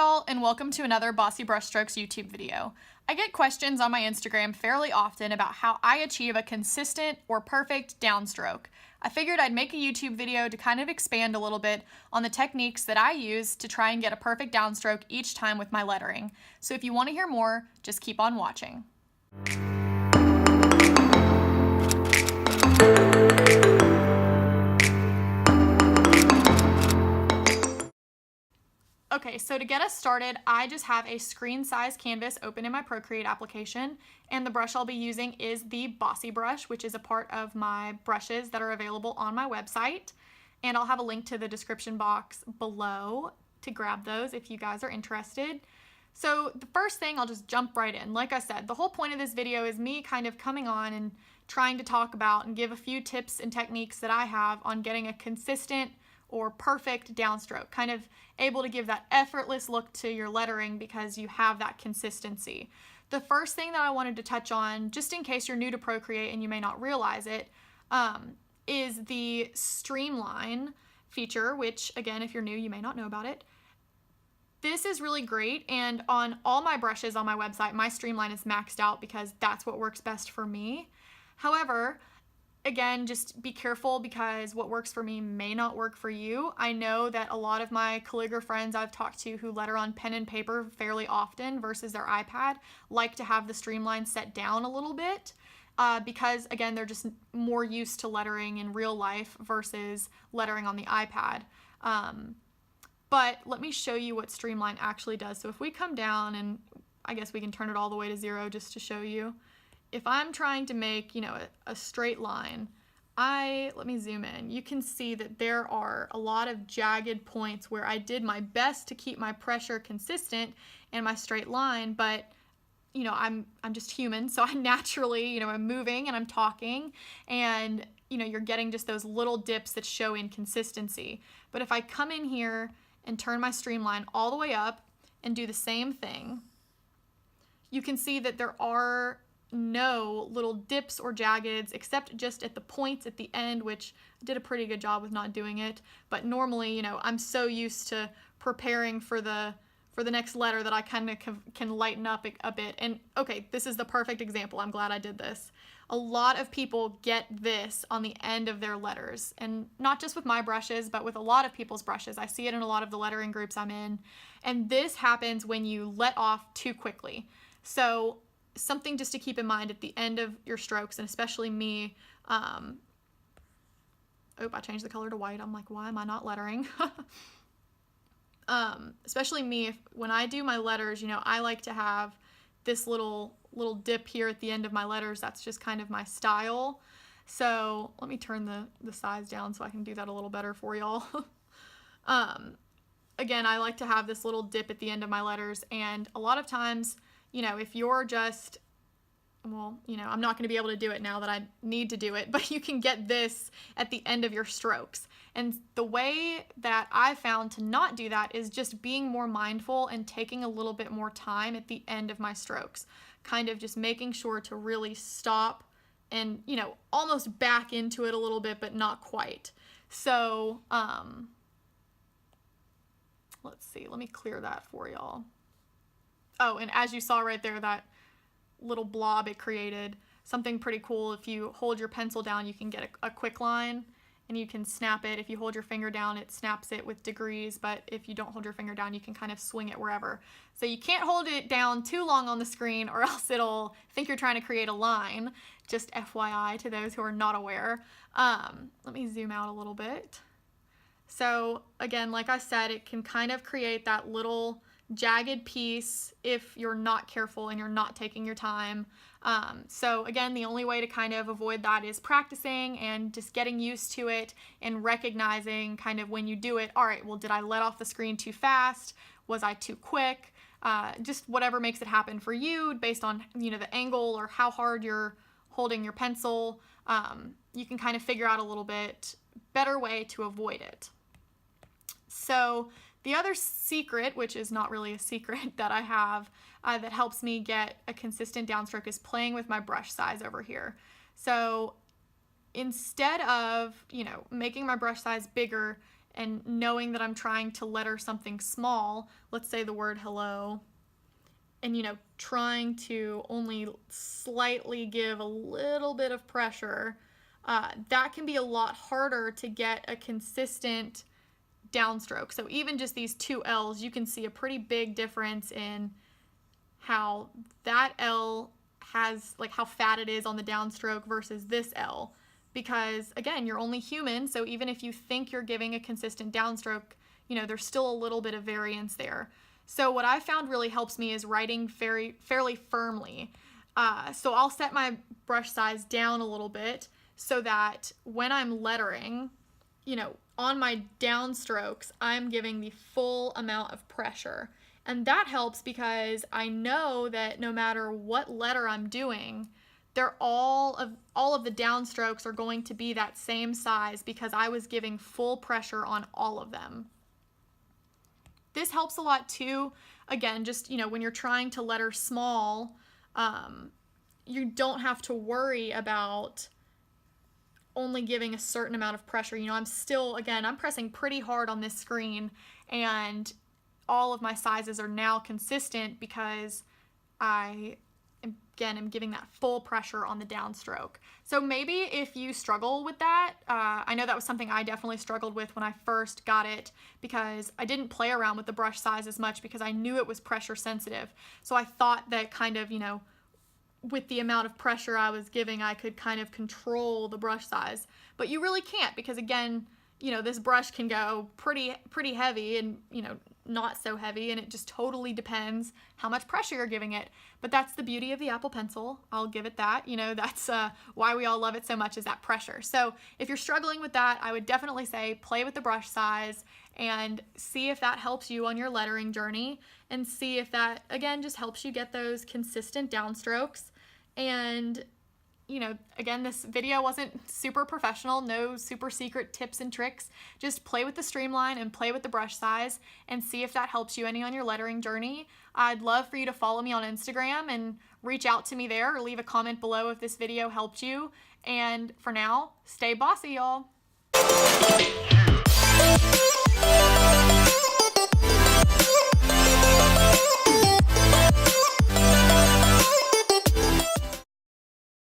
y'all, and welcome to another Bossy Brushstrokes YouTube video. I get questions on my Instagram fairly often about how I achieve a consistent or perfect downstroke. I figured I'd make a YouTube video to kind of expand a little bit on the techniques that I use to try and get a perfect downstroke each time with my lettering. So if you want to hear more, just keep on watching. Okay, so to get us started, I just have a screen size canvas open in my Procreate application, and the brush I'll be using is the Bossy brush, which is a part of my brushes that are available on my website, and I'll have a link to the description box below to grab those if you guys are interested. So the first thing, I'll just jump right in. Like I said, the whole point of this video is me kind of coming on and trying to talk about and give a few tips and techniques that I have on getting a consistent or perfect downstroke, kind of able to give that effortless look to your lettering because you have that consistency. The first thing that I wanted to touch on, just in case you're new to Procreate and you may not realize it, is the Streamline feature, which again, if you're new, you may not know about it. This is really great, and on all my brushes on my website, my Streamline is maxed out because that's what works best for me. However, again, just be careful because what works for me may not work for you. I know that a lot of my calligrapher friends I've talked to who letter on pen and paper fairly often versus their iPad like to have the Streamline set down a little bit because, again, they're just more used to lettering in real life versus lettering on the iPad. But let me show you what Streamline actually does. So if we come down, and I guess we can turn it all the way to 0 just to show you. If I'm trying to make, a straight line, let me zoom in. You can see that there are a lot of jagged points where I did my best to keep my pressure consistent and my straight line, but I'm just human, so I naturally, I'm moving and I'm talking, and you're getting just those little dips that show inconsistency. But if I come in here and turn my Streamline all the way up and do the same thing, you can see that there are no little dips or jaggeds except just at the points at the end, which I did a pretty good job with not doing it. But normally, I'm so used to preparing for the next letter that I kind of can lighten up a bit. And okay, this is the perfect example. I'm glad I did this. A lot of people get this on the end of their letters, and not just with my brushes, but with a lot of people's brushes. I see it in a lot of the lettering groups I'm in, and this happens when you let off too quickly. So something just to keep in mind at the end of your strokes, and especially me, I changed the color to white. I'm like, why am I not lettering? Especially me, when I do my letters, I like to have this little dip here at the end of my letters. That's just kind of my style. So let me turn the size down so I can do that a little better for y'all. Again, I like to have this little dip at the end of my letters, and a lot of times, if you're just, I'm not going to be able to do it now that I need to do it, but you can get this at the end of your strokes. And the way that I found to not do that is just being more mindful and taking a little bit more time at the end of my strokes, kind of just making sure to really stop and, almost back into it a little bit, but not quite. So, let's see, let me clear that for y'all. Oh, and as you saw right there, that little blob it created, something pretty cool. If you hold your pencil down, you can get a quick line and you can snap it. If you hold your finger down, it snaps it with degrees, but if you don't hold your finger down, you can kind of swing it wherever. So you can't hold it down too long on the screen or else it'll think you're trying to create a line. Just FYI to those who are not aware. Let me zoom out a little bit. So again, like I said, it can kind of create that little jagged piece if you're not careful and you're not taking your time. So again, the only way to kind of avoid that is practicing and just getting used to it and recognizing kind of when you do it, all right, well, did I let off the screen too fast? Was I too quick? Just whatever makes it happen for you based on, the angle or how hard you're holding your pencil. You can kind of figure out a little bit better way to avoid it. So the other secret, which is not really a secret that I have that helps me get a consistent downstroke, is playing with my brush size over here. So instead of, making my brush size bigger and knowing that I'm trying to letter something small, let's say the word hello, and, you know, trying to only slightly give a little bit of pressure, that can be a lot harder to get a consistent downstroke. So even just these two L's, you can see a pretty big difference in how that L has, like, how fat it is on the downstroke versus this L. Because again, you're only human, so even if you think you're giving a consistent downstroke, you know, there's still a little bit of variance there. So what I found really helps me is writing fairly firmly. So I'll set my brush size down a little bit so that when I'm lettering, you know, on my downstrokes, I'm giving the full amount of pressure. And that helps because I know that no matter what letter I'm doing, all of the downstrokes are going to be that same size because I was giving full pressure on all of them. This helps a lot too. Again, just, you know, when you're trying to letter small, you don't have to worry about only giving a certain amount of pressure. You know, I'm pressing pretty hard on this screen, and all of my sizes are now consistent because I am giving that full pressure on the downstroke. So maybe if you struggle with that, I know that was something I definitely struggled with when I first got it, because I didn't play around with the brush size as much because I knew it was pressure sensitive. So I thought that kind of, you know, with the amount of pressure I was giving, I could kind of control the brush size. But you really can't, because again, you know, this brush can go pretty heavy and, you know, not so heavy, and it just totally depends how much pressure you're giving it. But that's the beauty of the Apple Pencil. I'll give it that. You know, that's why we all love it so much, is that pressure. So if you're struggling with that, I would definitely say play with the brush size and see if that helps you on your lettering journey, and see if that, again, just helps you get those consistent downstrokes. And, you know, again, this video wasn't super professional, no super secret tips and tricks. Just play with the Streamline and play with the brush size and see if that helps you any on your lettering journey. I'd love for you to follow me on Instagram and reach out to me there, or leave a comment below if this video helped you. And for now, stay bossy, y'all.